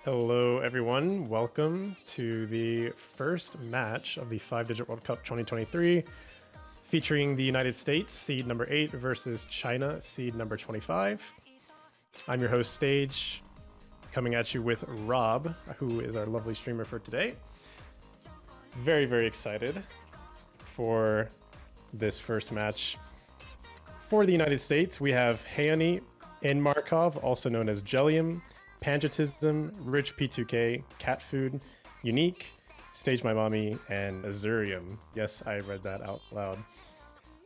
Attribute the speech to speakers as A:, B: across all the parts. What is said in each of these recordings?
A: Hello, everyone. Welcome to the first match of the 5-Digit World Cup 2023, featuring the United States, seed number 8, versus China, seed number 25. I'm your host, Stage, coming at you with Rob, who is our lovely streamer for today. Very, very excited for this first match. For the United States, we have Hayani Enmarkov, also known as Jellium, Pangetism, Rich P2K, Cat Food, Unique, Stage My Mommy, and Azurium. Yes, I read that out loud.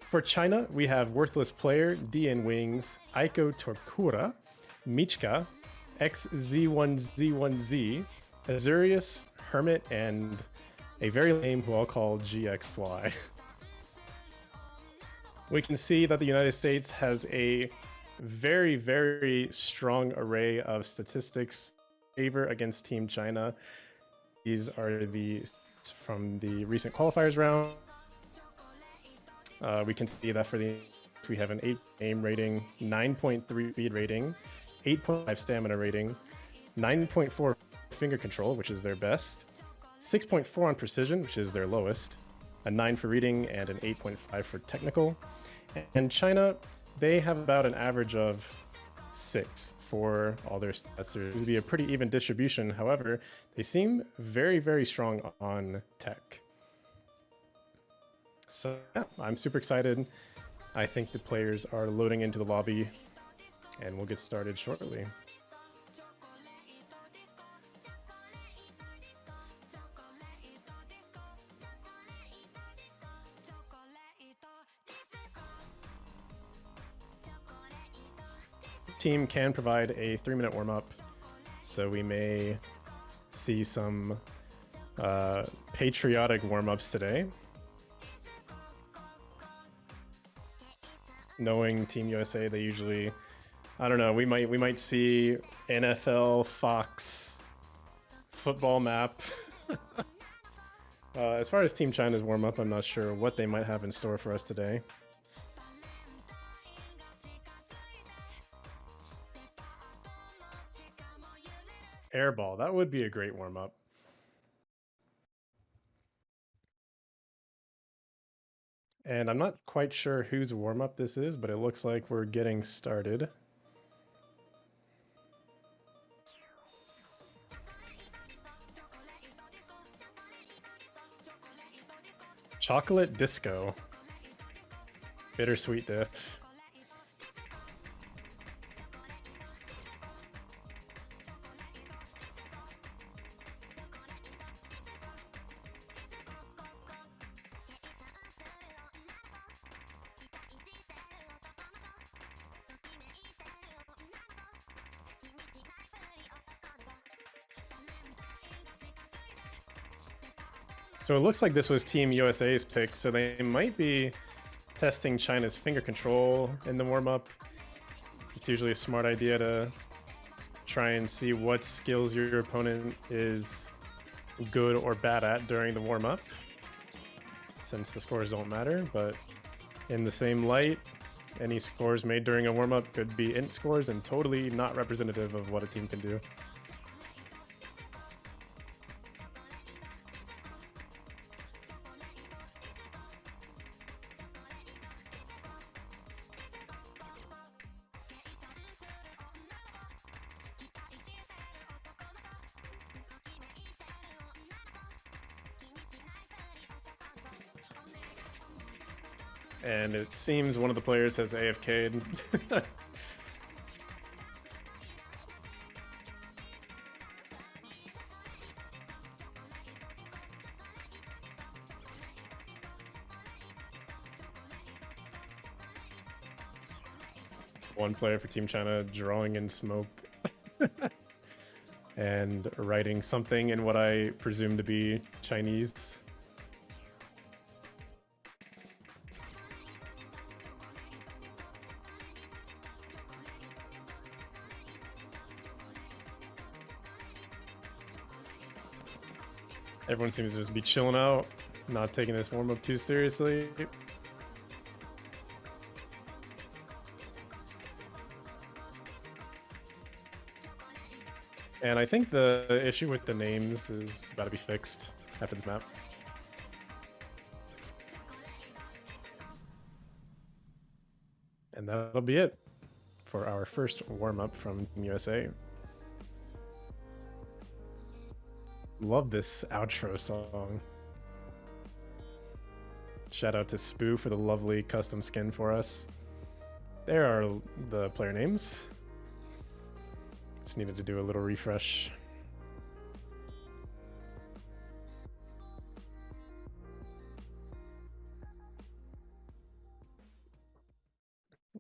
A: For China, we have Worthless Player, DN Wings, Aiko Torkura, Michka, XZ1Z1Z, Azurius, Hermit, and a very lame who I'll call GXY. We can see that the United States has a very, very strong array of statistics favor against Team China. These are from the recent qualifiers round. We can see that we have an 8 aim rating, 9.3 speed rating, 8.5 stamina rating, 9.4 finger control, which is their best, 6.4 on precision, which is their lowest, a 9 for reading, and an 8.5 for technical. And China, they have about an average of 6 for all their stats. There seems to be a pretty even distribution. However, they seem very, very strong on tech. So yeah, I'm super excited. I think the players are loading into the lobby, and we'll get started shortly. Team can provide a 3-minute warm-up, so we may see some patriotic warm-ups today. Knowing Team USA, they usually, I don't know, we might see NFL, Fox, football map. As far as Team China's warm-up, I'm not sure what they might have in store for us today. Airball, that would be a great warm-up. And I'm not quite sure whose warm-up this is, but it looks like we're getting started. Chocolate Disco. Bittersweet diff. So it looks like this was Team USA's pick, so they might be testing China's finger control in the warm-up. It's usually a smart idea to try and see what skills your opponent is good or bad at during the warm-up, since the scores don't matter. But in the same light, any scores made during a warm-up could be int scores and totally not representative of what a team can do. And it seems one of the players has AFK'd. One player for Team China drawing in smoke and writing something in what I presume to be Chinese. Everyone seems to just be chilling out, not taking this warm-up too seriously. And I think the issue with the names is about to be fixed after this map. And that'll be it for our first warm-up from Team USA. Love this outro song. Shout out to Spoo for the lovely custom skin for us. There are the player names. Just needed to do a little refresh.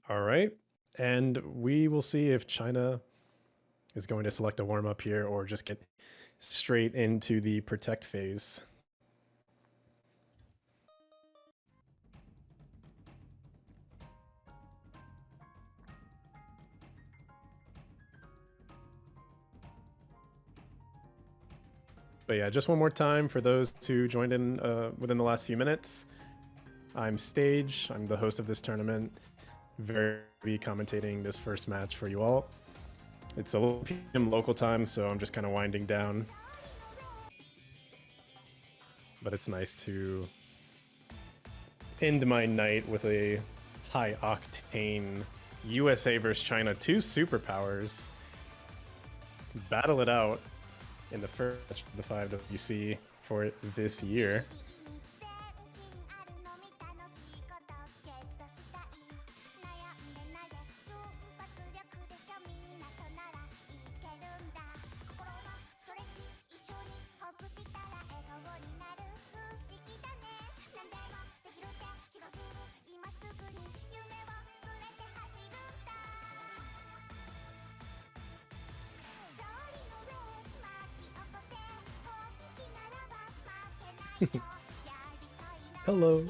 A: All right, and we will see if China is going to select a warm-up here or just get straight into the protect phase. But yeah, just one more time for those who joined in within the last few minutes. I'm Stage. I'm the host of this tournament. Very commentating this first match for you all. It's 11 PM local time, so I'm just kind of winding down. But it's nice to end my night with a high octane USA versus China, two superpowers. Battle it out in the first match of the 5WC for this year. Hello.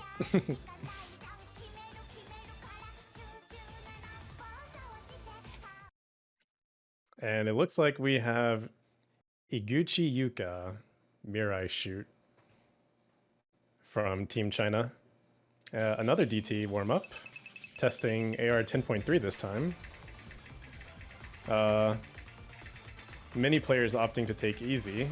A: And it looks like we have Iguchi Yuka Mirai Shoot from Team China. Another DT warm-up, testing AR 10.3 this time. Many players opting to take easy.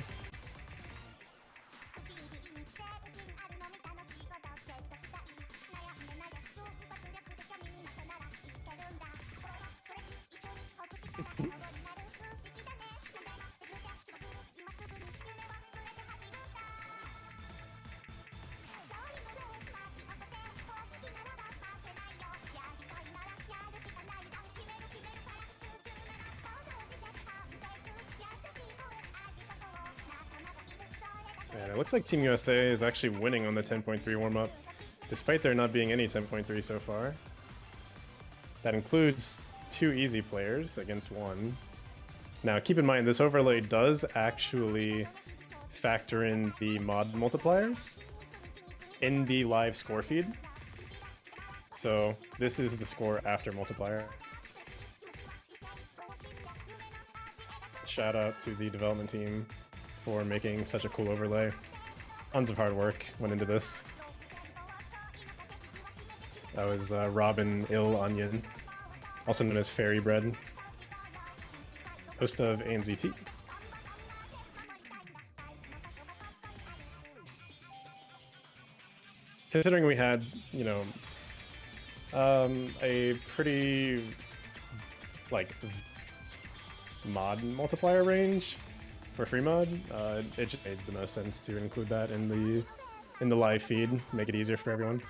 A: And it looks like Team USA is actually winning on the 10.3 warm-up, despite there not being any 10.3 so far. That includes 2 easy players against 1. Now, keep in mind, this overlay does actually factor in the mod multipliers in the live score feed. So this is the score after multiplier. Shout out to the development team for making such a cool overlay. Tons of hard work went into this. That was Robin Ill Onion, also known as Fairy Bread, host of ANZT. Considering we had, you know, a pretty like mod multiplier range for free mod, it just made the most sense to include that in the live feed, make it easier for everyone.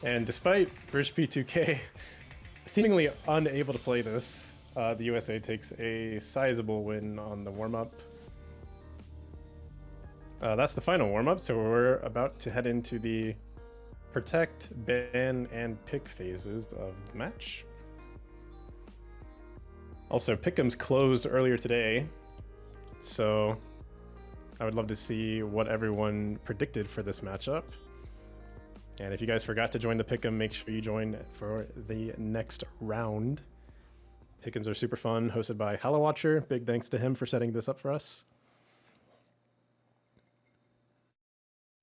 A: And despite British P2K seemingly unable to play this, the USA takes a sizable win on the warm-up. That's the final warm-up, so we're about to head into the protect, ban, and pick phases of the match. Also, Pick'ems closed earlier today, so I would love to see what everyone predicted for this matchup. And if you guys forgot to join the Pick'em, make sure you join for the next round. Pick'ems are super fun, hosted by HalloWatcher. Big thanks to him for setting this up for us.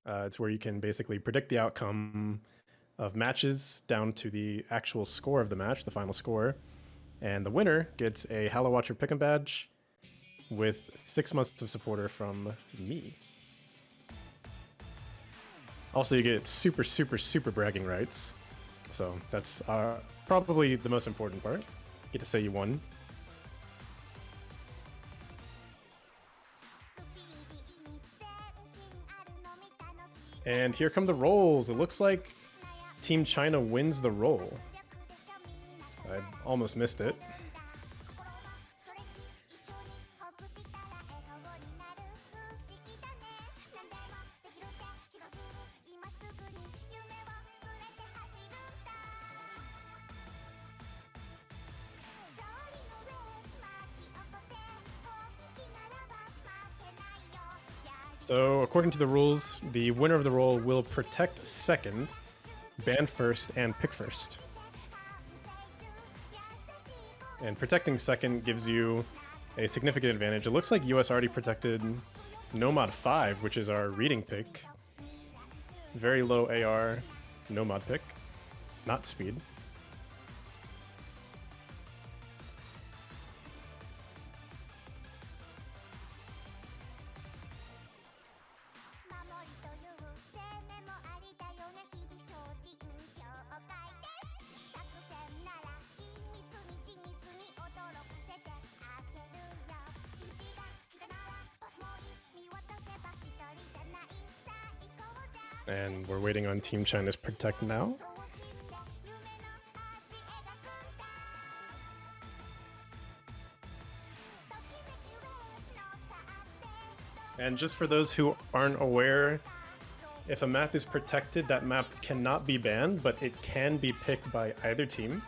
A: It's where you can basically predict the outcome of matches down to the actual score of the match, the final score. And the winner gets a HalloWatcher Pick'em badge with 6 months of supporter from me. Also, you get super, super, super bragging rights. So that's probably the most important part. Get to say you won. And here come the rolls. It looks like Team China wins the roll. I almost missed it. So, according to the rules, the winner of the roll will protect second, ban first, and pick first. And protecting second gives you a significant advantage. It looks like US already protected Nomad 5, which is our reading pick. Very low AR Nomad pick, not speed. And we're waiting on Team China's protect now. And just for those who aren't aware, if a map is protected, that map cannot be banned, but it can be picked by either team.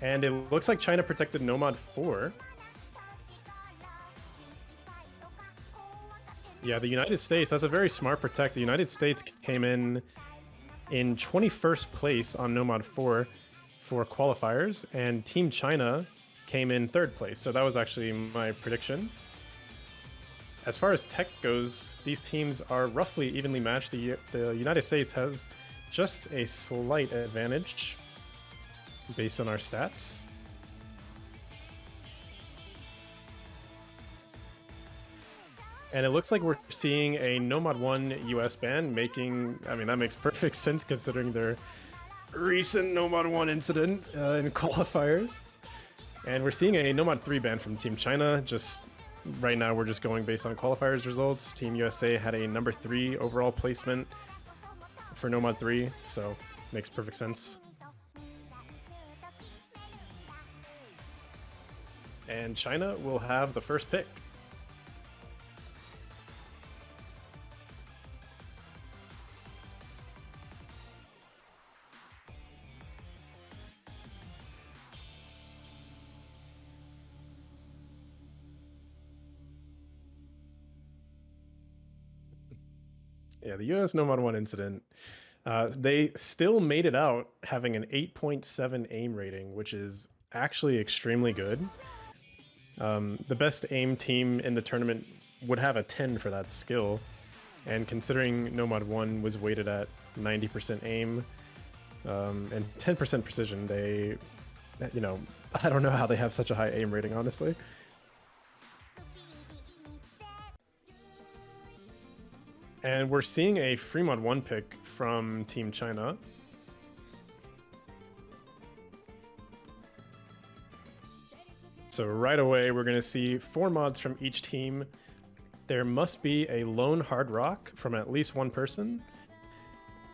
A: And it looks like China protected Nomad 4. Yeah, the United States, that's a very smart protect. The United States came in 21st place on Nomad 4 for qualifiers, and Team China came in 3rd place. So that was actually my prediction. As far as tech goes, these teams are roughly evenly matched. The United States has just a slight advantage based on our stats. And it looks like we're seeing a Nomad 1 US ban, I mean, that makes perfect sense considering their recent Nomad 1 incident in qualifiers. And we're seeing a Nomad 3 ban from Team China. Just right now, we're just going based on qualifiers results. Team USA had a number 3 overall placement for Nomad 3, so makes perfect sense. And China will have the first pick. Yeah, the US Nomad 1 incident, they still made it out having an 8.7 aim rating, which is actually extremely good. The best aim team in the tournament would have a 10 for that skill, and considering Nomad 1 was weighted at 90% aim and 10% precision, they, you know, I don't know how they have such a high aim rating, honestly. And we're seeing a Fremod 1 pick from Team China. So right away, we're going to see 4 mods from each team. There must be a lone hard rock from at least one person,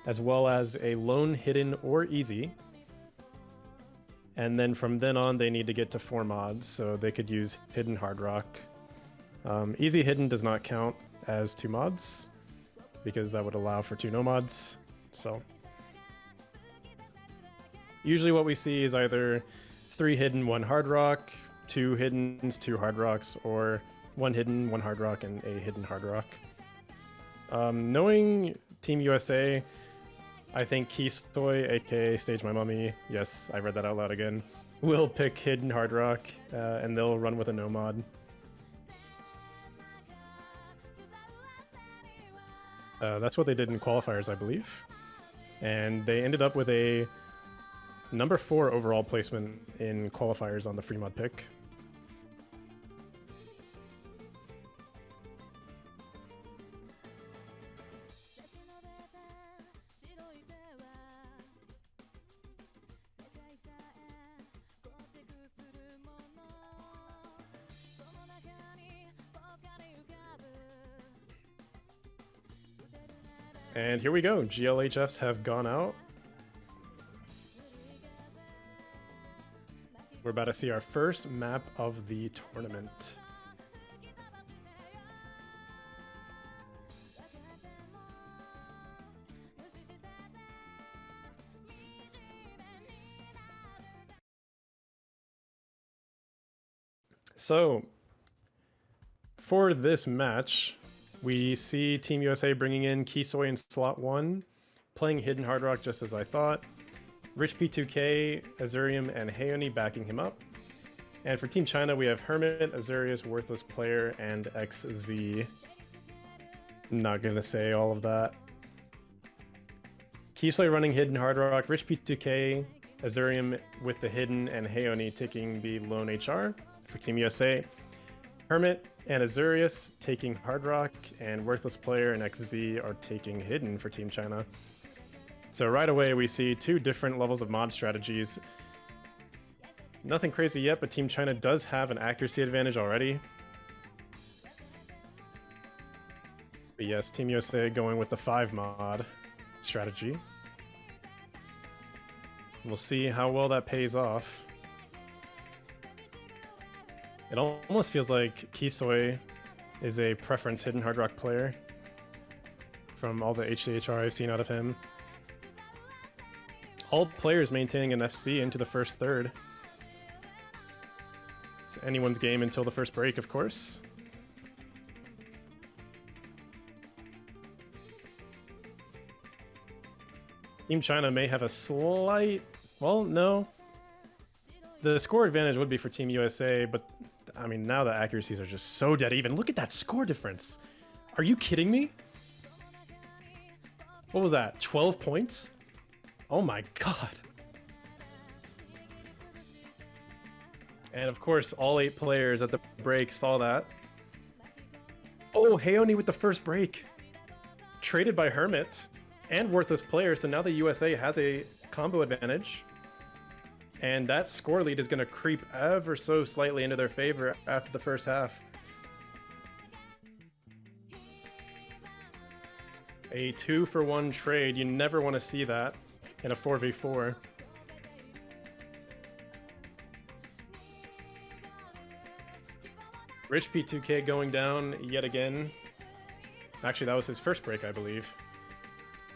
A: as well as a lone hidden or easy. And then from then on, they need to get to 4 mods, so they could use hidden hard rock. Easy hidden does not count as 2 mods, because that would allow for 2 nomads. So usually what we see is either 3 hidden, 1 hard rock, 2 hiddens, 2 hard rocks, or 1 hidden, 1 hard rock, and a hidden hard rock. Knowing Team USA, I think Kisoy, aka Stage My Mummy, yes, I read that out loud again, will pick Hidden Hard Rock, and they'll run with a no mod. That's what they did in qualifiers, I believe. And they ended up with a number 4 overall placement in qualifiers on the free mod pick. And here we go. GLHFs have gone out. We're about to see our first map of the tournament. So, for this match, we see Team USA bringing in Kisoy in slot 1, playing Hidden Hard Rock just as I thought. Rich P2K, Azurium, and Heoni backing him up. And for Team China, we have Hermit, Azurius, Worthless Player, and XZ. Not gonna say all of that. Kisoy running Hidden Hard Rock, Rich P2K, Azurium with the Hidden, and Heoni taking the Lone HR for Team USA. Hermit and Azurius taking Hard Rock, and Worthless Player and XZ are taking Hidden for Team China. So right away we see 2 different levels of mod strategies. Nothing crazy yet, but Team China does have an accuracy advantage already. But yes, Team USA going with the 5 mod strategy. We'll see how well that pays off. It almost feels like Kisoy is a preference Hidden Hard Rock player from all the HDHR I've seen out of him. All players maintaining an FC into the first third. It's anyone's game until the first break, of course. Team China may have a slight... Well, no. The score advantage would be for Team USA, but I mean, now the accuracies are just so dead even. Look at that score difference. Are you kidding me? What was that? 12 points? Oh my god. And of course, all 8 players at the break saw that. Oh, Heoni with the first break. Traded by Hermit and Worthless Player, so now the USA has a combo advantage. And that score lead is going to creep ever so slightly into their favor after the first half. A 2-for-1 trade. You never want to see that in a 4v4. Rich P2K going down yet again. Actually, that was his first break, I believe.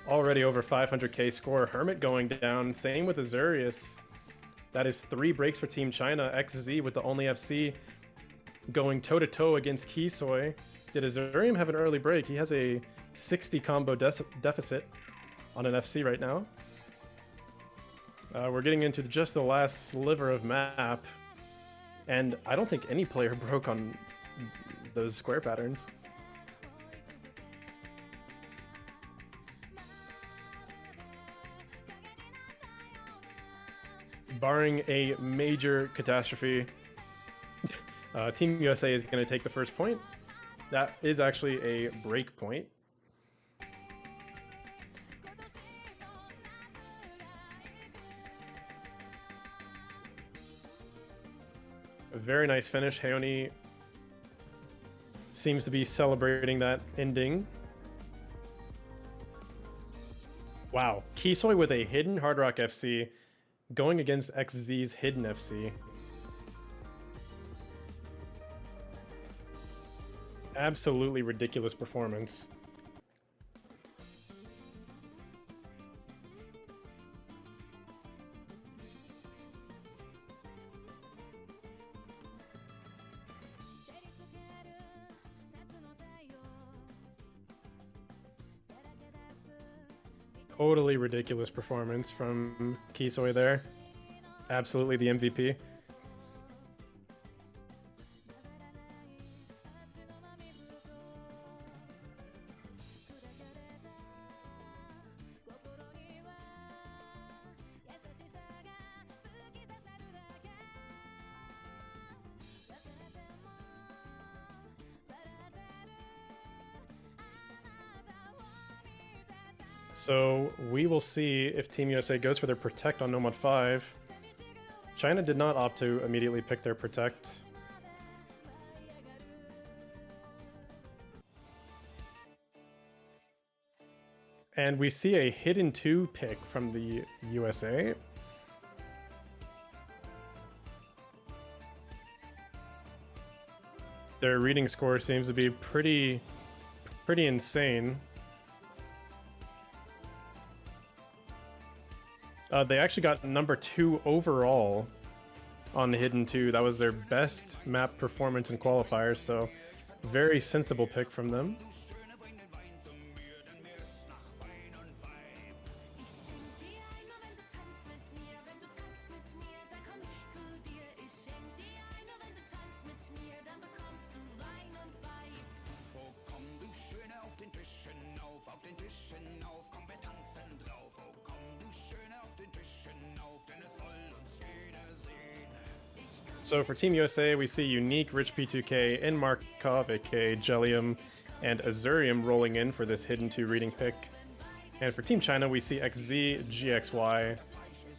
A: Already over 500k score. Hermit going down. Same with Azurius. That is 3 breaks for Team China. XZ with the only FC going toe-to-toe against Kisoy. Did Azurium have an early break? He has a 60 combo deficit on an FC right now. We're getting into just the last sliver of map. And I don't think any player broke on those square patterns. Barring a major catastrophe, Team USA is going to take the first point. That is actually a break point. A very nice finish. Heoni seems to be celebrating that ending. Wow. Kisoy with a Hidden Hard Rock FC going against XZ's Hidden FC. Absolutely ridiculous performance. Totally ridiculous performance from Kisoy there. Absolutely the MVP. So we will see if Team USA goes for their Protect on Nomad 5. China did not opt to immediately pick their Protect. And we see a hidden 2 pick from the USA. Their reading score seems to be pretty insane. They actually got number 2 overall on the Hidden 2. That was their best map performance in qualifiers, so very sensible pick from them. So for Team USA, we see Unique, Rich P2K, and Markov, aka Jellium, and Azurium rolling in for this Hidden 2 reading pick. And for Team China, we see XZ, GXY.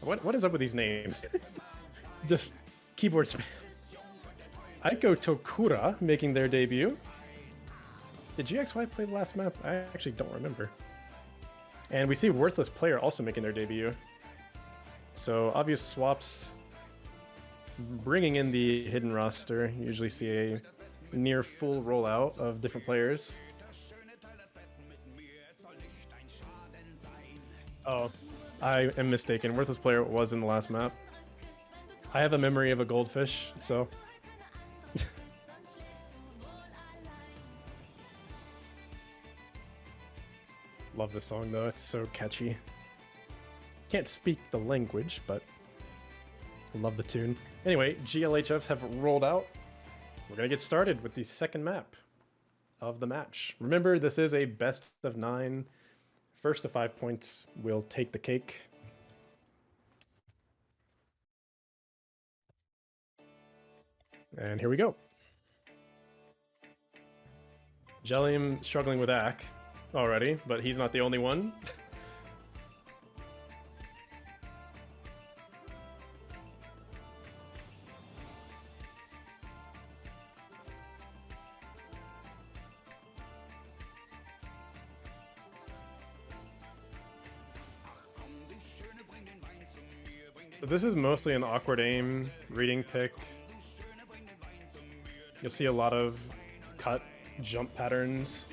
A: What is up with these names? Just keyboard spam. Aiko Tokura making their debut. Did GXY play the last map? I actually don't remember. And we see Worthless Player also making their debut. So obvious swaps bringing in the hidden roster. You usually see a near full rollout of different players. Oh, I am mistaken. Worthless Player was in the last map. I have a memory of a goldfish, so... Love this song though, it's so catchy. Can't speak the language, but love the tune. Anyway, GLHFs have rolled out. We're gonna get started with the second map of the match. Remember, this is a best of 9. First to 5 points will take the cake. And here we go. Jellium struggling with Ack already, but he's not the only one. This is mostly an awkward aim reading pick. You'll see a lot of cut jump patterns,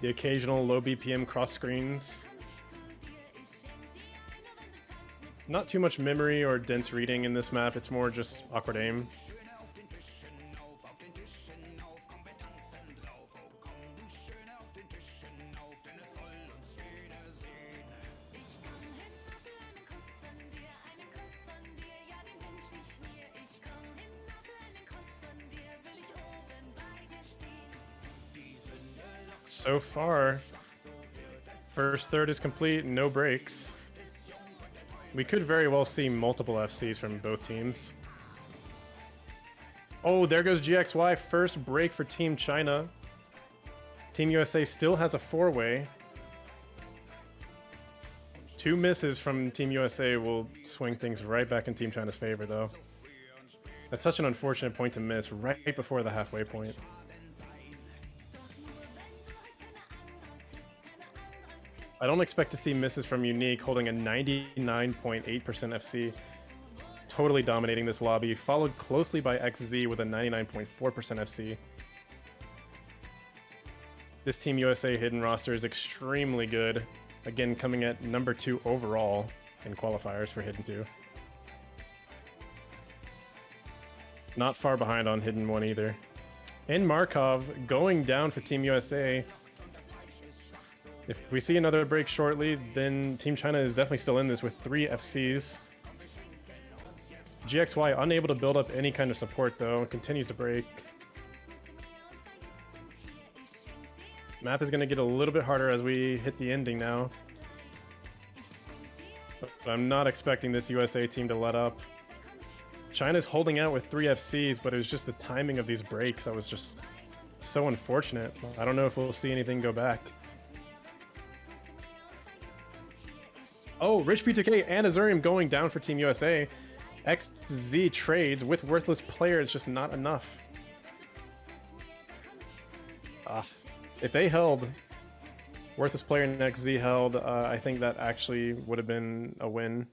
A: the occasional low BPM cross screens. Not too much memory or dense reading in this map, it's more just awkward aim. So far, first third is complete, no breaks. We could very well see multiple FCs from both teams. Oh, there goes GXY, first break for Team China. Team USA still has a 4-way. 2 misses from Team USA will swing things right back in Team China's favor, though. That's such an unfortunate point to miss right before the halfway point. I don't expect to see misses from Unique, holding a 99.8% FC, totally dominating this lobby, followed closely by XZ with a 99.4% FC. This Team USA hidden roster is extremely good, again coming at number 2 overall in qualifiers for Hidden 2. Not far behind on Hidden 1 either. And Markov going down for Team USA. If we see another break shortly, then Team China is definitely still in this with 3 FCs. GXY unable to build up any kind of support though, continues to break. Map is going to get a little bit harder as we hit the ending now. But I'm not expecting this USA team to let up. China's holding out with 3 FCs, but it was just the timing of these breaks that was just so unfortunate. I don't know if we'll see anything go back. Oh, Rich P2K and Azurium going down for Team USA. XZ trades with worthless players, just not enough. If they held, worthless player and XZ held, I think that actually would have been a win.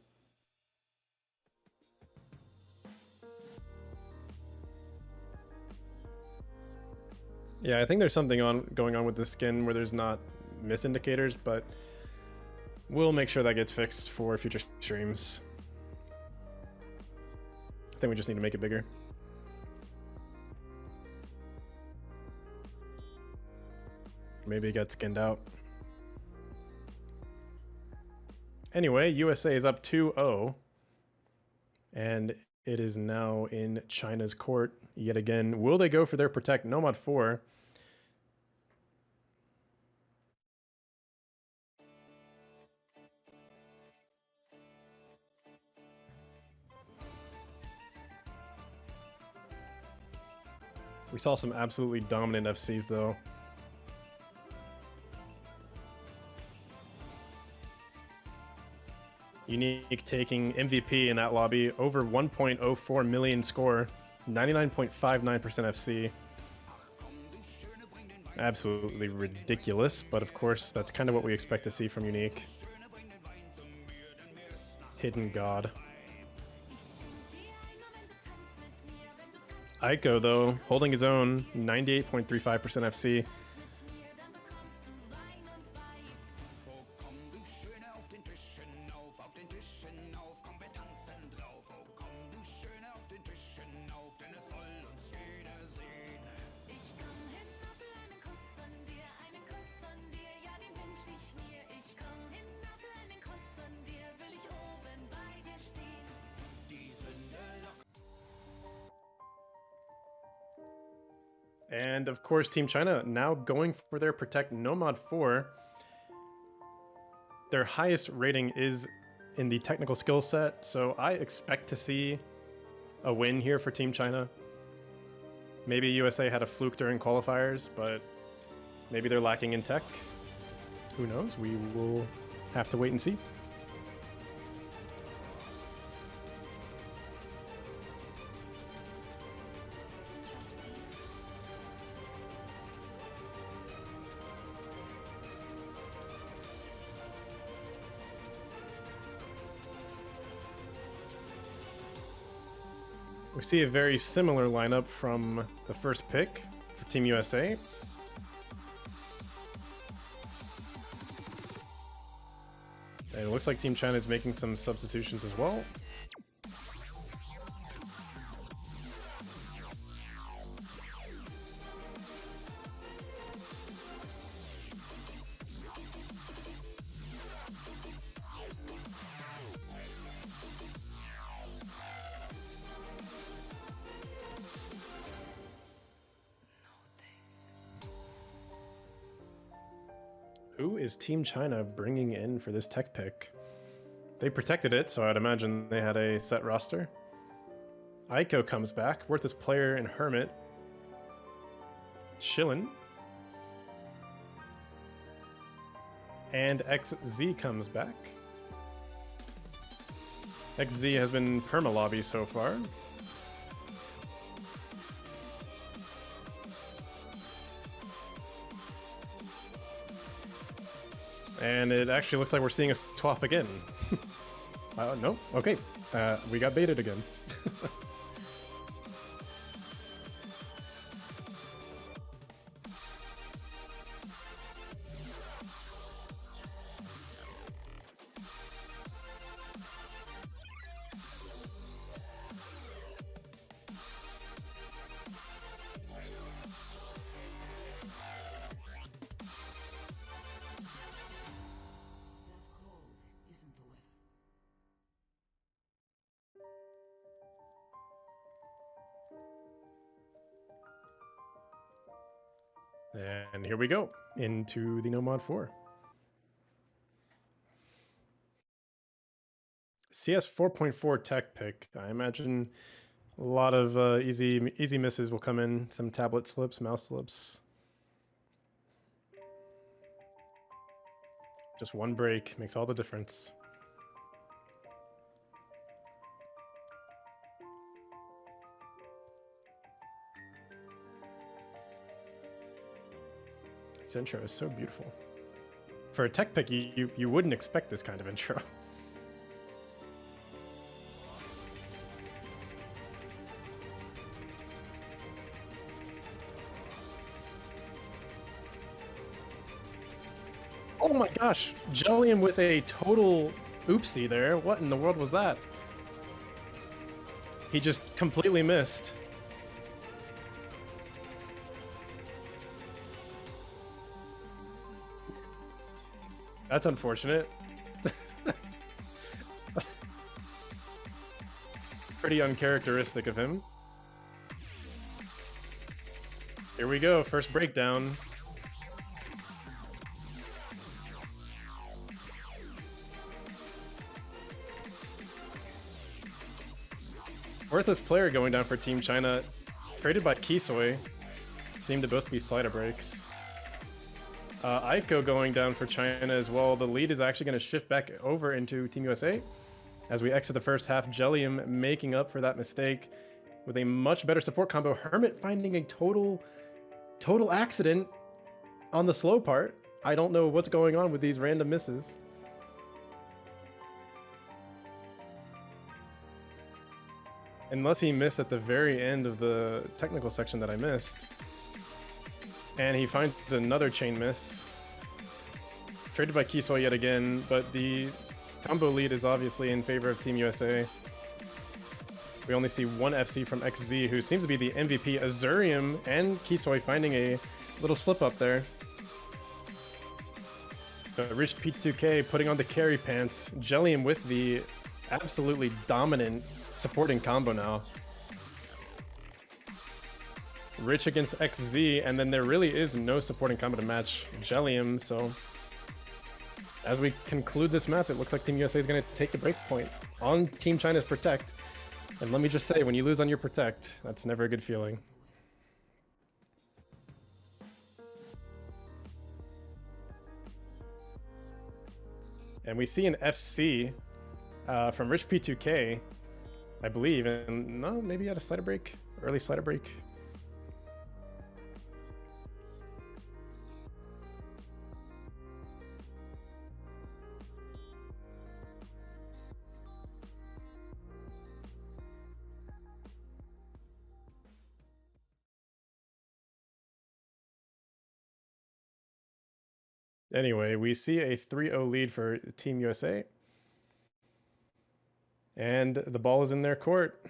A: Yeah, I think there's something going on with the skin where there's not miss indicators, but we'll make sure that gets fixed for future streams. I think we just need to make it bigger. Maybe it got skinned out. Anyway, USA is up 2-0. And it is now in China's court yet again. Will they go for their Protect Nomad 4? We saw some absolutely dominant FCs though. Unique taking MVP in that lobby, over 1.04 million score, 99.59% FC. Absolutely ridiculous, but of course that's kind of what we expect to see from Unique. Hidden God. Aiko though, holding his own, 98.35% FC. And of course, Team China now going for their Protect Nomad 4. Their highest rating is in the technical skill set, so I expect to see a win here for Team China. Maybe USA had a fluke during qualifiers, but maybe they're lacking in tech. Who knows? We will have to wait and see. We see a very similar lineup from the first pick for Team USA. And it looks like Team China is making some substitutions as well. Who is Team China bringing in for this tech pick? They protected it, so I'd imagine they had a set roster. Aiko comes back, worthless player and Hermit. Chillin. And XZ comes back. XZ has been perma-lobby so far. And it actually looks like we're seeing a swap again. No? Okay. We got baited again. And here we go into the No Mod 4. CS 4.4 tech pick. I imagine a lot of easy misses will come in. Some tablet slips, mouse slips. Just one break makes all the difference. This intro is so beautiful. For a tech pick, you wouldn't expect this kind of intro. Oh my gosh, Jellium with a total oopsie there. What in the world was that? He just completely missed. That's unfortunate. Pretty uncharacteristic of him. Here we go, first breakdown. Worthless player going down for Team China, traded by Kisoi. Seem to both be slider breaks. Aiko going down for China as well. The lead is actually going to shift back over into Team USA as we exit the first half. Jellium making up for that mistake with a much better support combo. Hermit finding a total accident on the slow part. I don't know what's going on with these random misses. Unless he missed at the very end of the technical section that I missed. And he finds another chain miss. Traded by Kisoi yet again, but the combo lead is obviously in favor of Team USA. We only see one FC from XZ, who seems to be the MVP. Azurium and Kisoi finding a little slip up there. But Rich P2K putting on the carry pants. Jellium with the absolutely dominant supporting combo now. Rich against XZ, and then there really is no supporting combo to match Jellium, so as we conclude this map, it looks like Team USA is going to take the break point on Team China's Protect. And let me just say, when you lose on your Protect, that's never a good feeling. And we see an FC from Rich P2K, I believe, and no, maybe at a slider break, early slider break. Anyway, we see a 3-0 lead for Team USA. And the ball is in their court.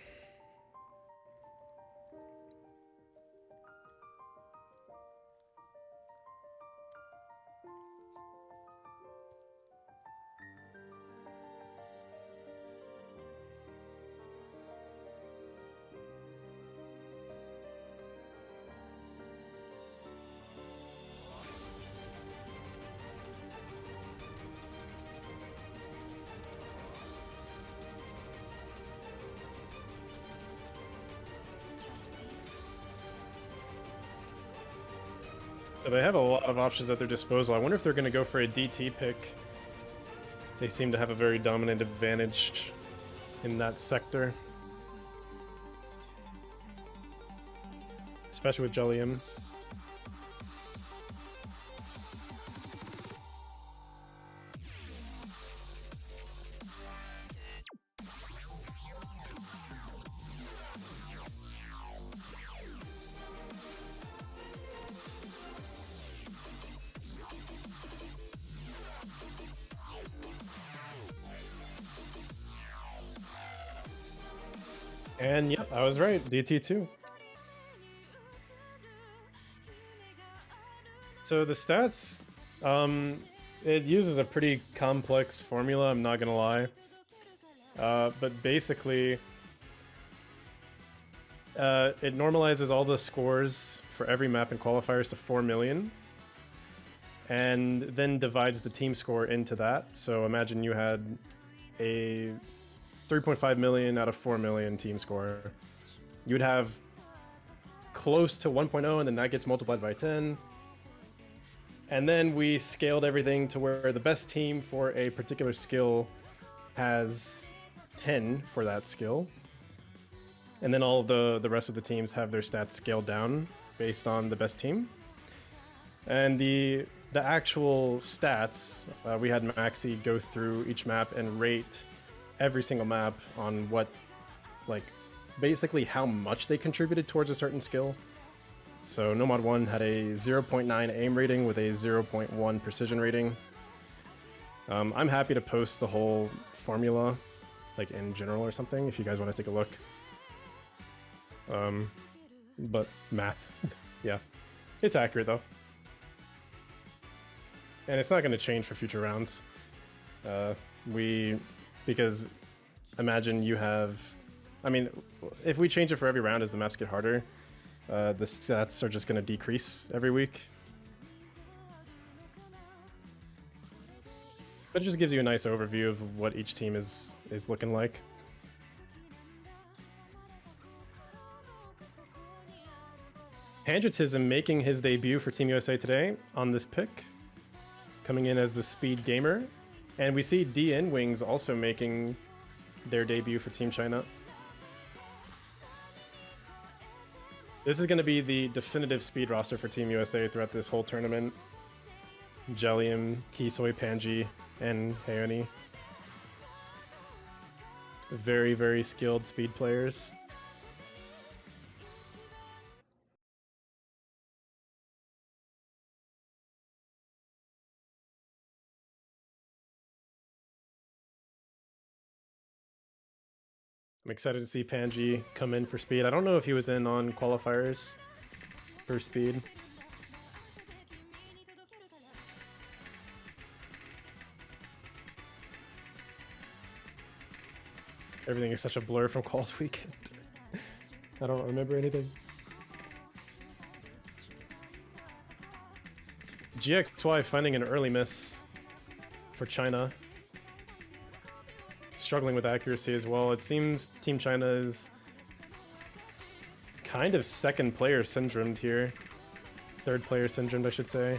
A: So they have a lot of options at their disposal. I wonder if they're going to go for a DT pick. They seem to have a very dominant advantage in that sector. Especially with Jellium. And yep, I was right, DT2. So the stats, it uses a pretty complex formula, I'm not gonna lie. But basically, It normalizes all the scores for every map in qualifiers to 4 million, and then divides the team score into that. So imagine you had a 3.5 million out of 4 million team score. You would have close to 1.0, and then that gets multiplied by 10. And then we scaled everything to where the best team for a particular skill has 10 for that skill. And then all of the rest of the teams have their stats scaled down based on the best team. And the actual stats, we had Maxi go through each map and rate every single map on what, like, basically how much they contributed towards a certain skill. So Nomad 1 had a 0.9 aim rating with a 0.1 precision rating. I'm happy to post the whole formula, like in general or something, if you guys want to take a look. But math, yeah, it's accurate though. And it's not going to change for future rounds. Because imagine you have, I mean, if we change it for every round as the maps get harder, the stats are just going to decrease every week. But it just gives you a nice overview of what each team is looking like. Handritism making his debut for Team USA today on this pick, coming in as the speed gamer. And we see DN Wings also making their debut for Team China. This is going to be the definitive speed roster for Team USA throughout this whole tournament. Jellium, Kisoi, Panji, and Heoni. Very, very skilled speed players. I'm excited to see Panji come in for speed. I don't know if he was in on qualifiers for speed. Everything is such a blur from Quals weekend. I don't remember anything. GXY finding an early miss for China. Struggling with accuracy as well. It seems Team China is kind of second player syndromed here. Third player syndromed, I should say.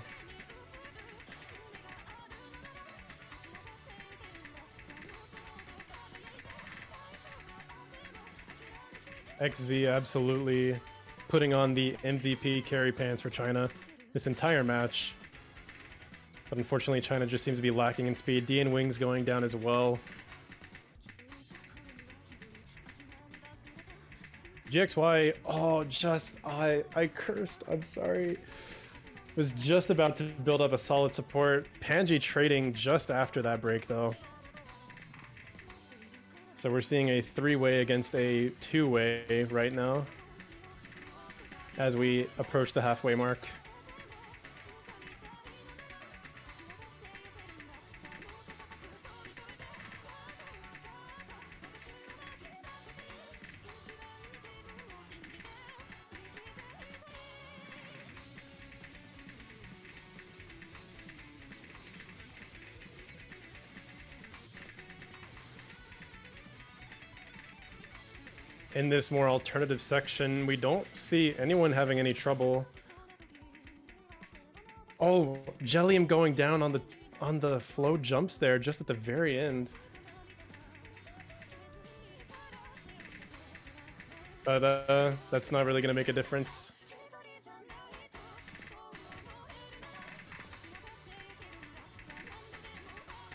A: XZ absolutely putting on the MVP carry pants for China this entire match. But unfortunately, China just seems to be lacking in speed. DN Wings going down as well. GXY, oh, I cursed, I'm sorry. Was just about to build up a solid support. Panji trading just after that break though. So we're seeing a 3-way against a 2-way right now as we approach the halfway mark. In this more alternative section, we don't see anyone having any trouble. Oh, Jellium going down on the flow jumps there just at the very end. But that's not really gonna make a difference.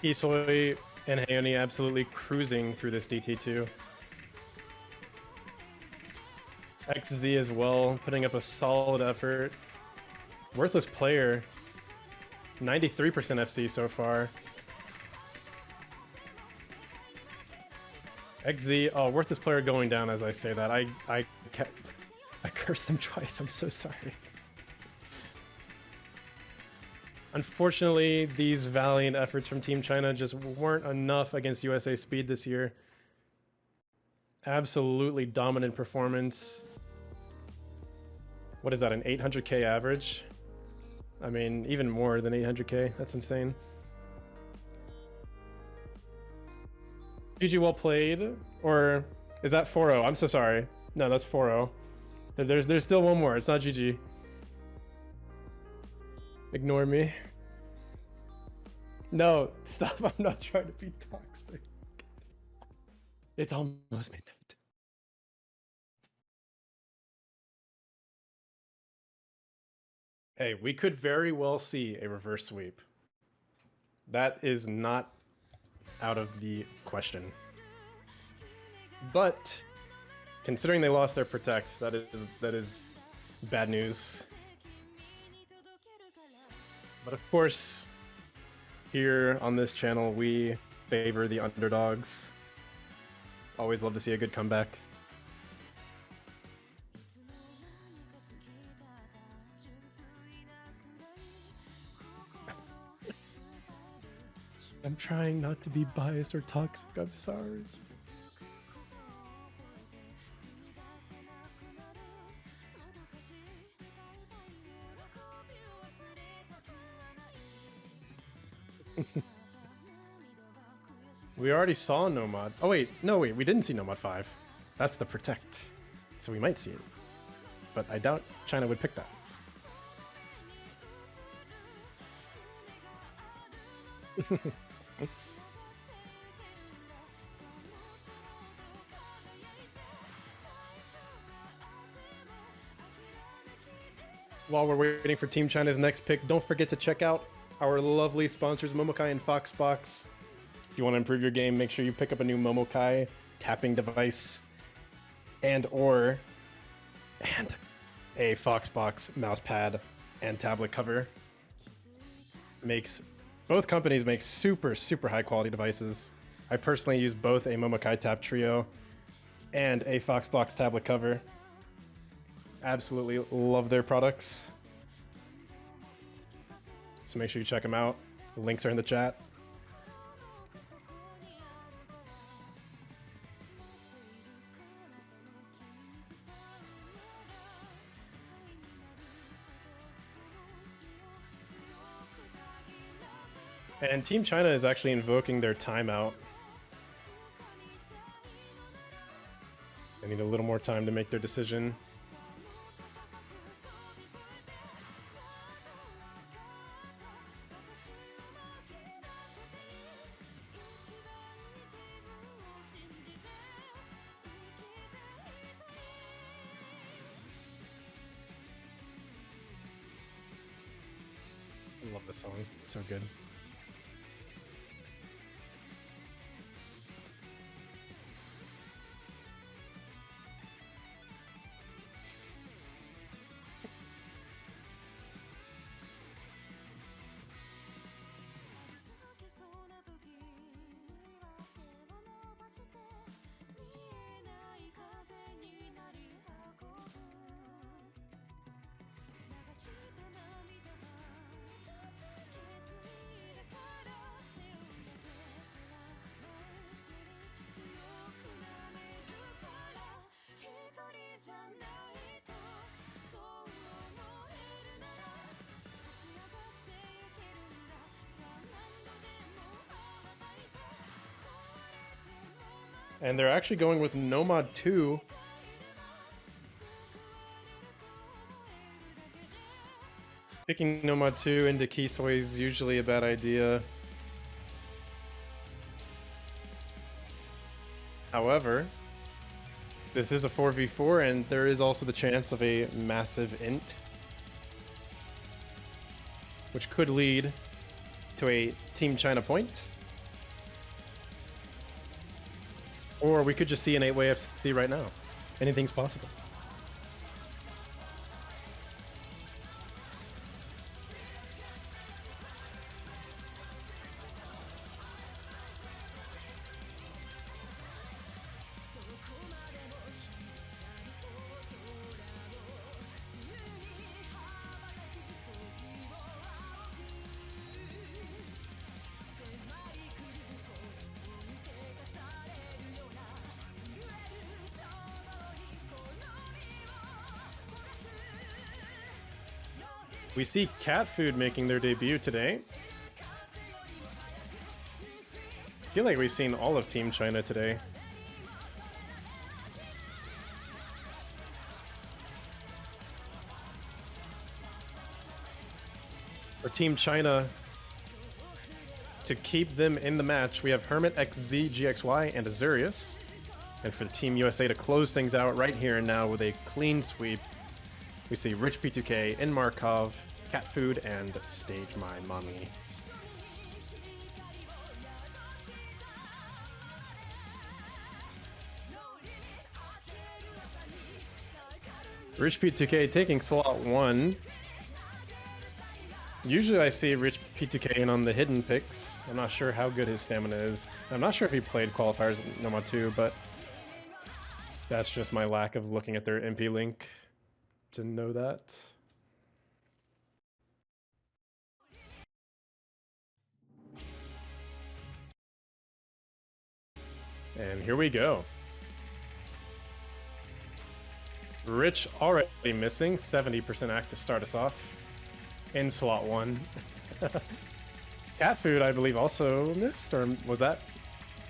A: Kisoi and Heoni absolutely cruising through this DT2. XZ as well, putting up a solid effort. Worthless player, 93% FC so far. XZ, oh, worthless player going down as I say that. I cursed them twice, I'm so sorry. Unfortunately, these valiant efforts from Team China just weren't enough against USA Speed this year. Absolutely dominant performance. What is that, an 800k average? I mean, even more than 800k. That's insane. GG, well played. Or is that 4-0? I'm so sorry. No, that's 4-0. There's still one more. It's not GG. Ignore me. No, stop. I'm not trying to be toxic. It's almost midnight. Hey, we could very well see a reverse sweep. That is not out of the question. But considering they lost their protect, that is bad news. But of course, here on this channel, we favor the underdogs. Always love to see a good comeback. I'm trying not to be biased or toxic, I'm sorry. We already saw Nomad. Oh wait, no wait, we didn't see Nomad 5. That's the Protect. So we might see it. But I doubt China would pick that. While we're waiting for Team China's next pick, don't forget to check out our lovely sponsors, Momokai and Foxbox. If you want to improve your game, make sure you pick up a new Momokai tapping device and a Foxbox mousepad and tablet cover. Both companies make super high quality devices. I personally use both a Momokai Tap Trio and a Foxbox tablet cover. Absolutely love their products. So make sure you check them out. The links are in the chat. And Team China is actually invoking their timeout. They need a little more time to make their decision. I love this song. It's so good. And they're actually going with Nomad 2. Picking Nomad 2 into Kisoi is usually a bad idea. However, this is a 4v4 and there is also the chance of a massive int, which could lead to a Team China point. Or we could just see an 8-way FC right now. Anything's possible. We see Cat Food making their debut today. I feel like we've seen all of Team China today. For Team China, to keep them in the match, we have Hermit, XZ, GXY, and Azurius. And for the Team USA to close things out right here and now with a clean sweep, we see Rich P2K, Inmarkov, Cat Food, and Stage My Mommy. Rich P2K taking slot 1. Usually I see Rich P2K in on the hidden picks. I'm not sure how good his stamina is. I'm not sure if he played qualifiers in Noma 2, but that's just my lack of looking at their MP link to know that. And here we go. Rich already missing, 70% act to start us off in slot 1. Cat Food, I believe, also missed, or was that?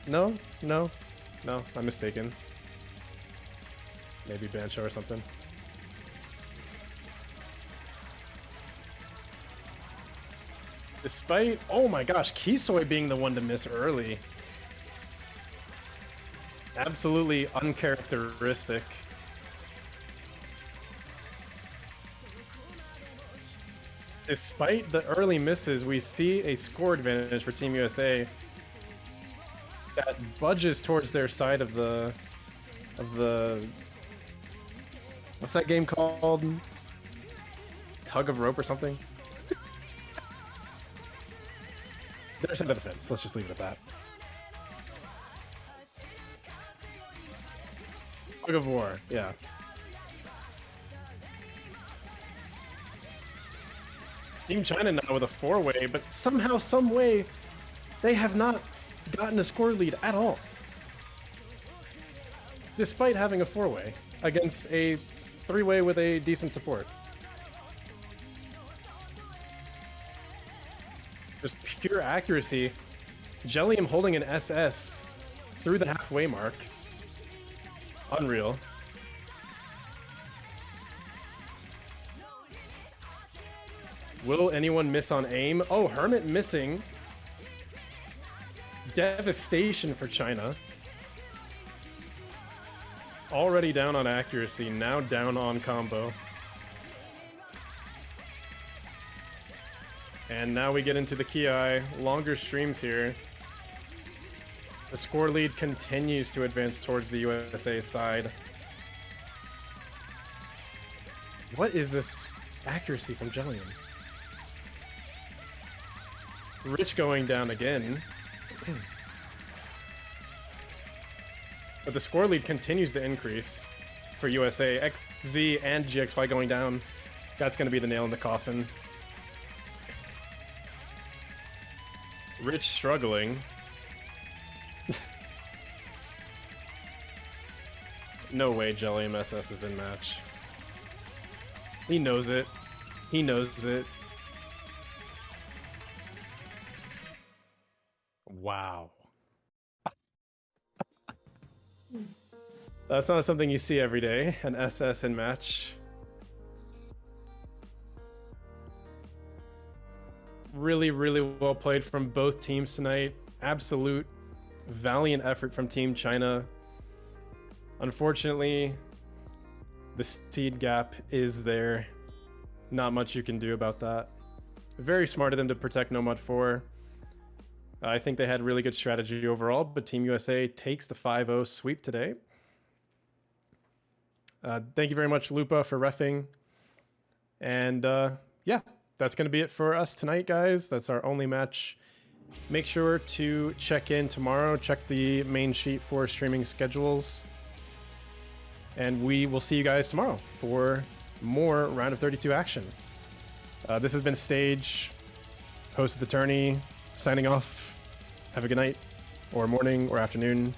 A: No, I'm mistaken. Maybe Bancho or something. Despite, oh my gosh, Kisoy being the one to miss early. Absolutely uncharacteristic. Despite the early misses, we see a score advantage for Team USA that budges towards their side of the what's that game called? Tug of rope or something? Their side of the fence. Let's just leave it at that. Tug of war, yeah. Team China now with a 4-way, but somehow, some way, they have not gotten a score lead at all. Despite having a 4-way against a 3-way with a decent support. Just pure accuracy. Jellium holding an SS through the halfway mark. Unreal. Will anyone miss on aim? Oh, Hermit missing. Devastation for China. Already down on accuracy, now down on combo. And now we get into the Ki, longer streams here. The score lead continues to advance towards the USA side. What is this accuracy from Jellium? Rich going down again. But the score lead continues to increase for USA. XZ and GXY going down. That's going to be the nail in the coffin. Rich struggling. No way Jellium SS is in match. He knows it. He knows it. Wow. That's not something you see every day, an SS in match. Really, really well played from both teams tonight. Absolute valiant effort from Team China. Unfortunately, the seed gap is there. Not much you can do about that. Very smart of them to protect Nomad 4. I think they had really good strategy overall, but Team USA takes the 5-0 sweep today. Thank you very much, Lupa, for reffing. And yeah, that's going to be it for us tonight, guys. That's our only match. Make sure to check in tomorrow. Check the main sheet for streaming schedules. And we will see you guys tomorrow for more Round of 32 action. This has been Stage, host of the tourney, signing off. Have a good night, or morning, or afternoon.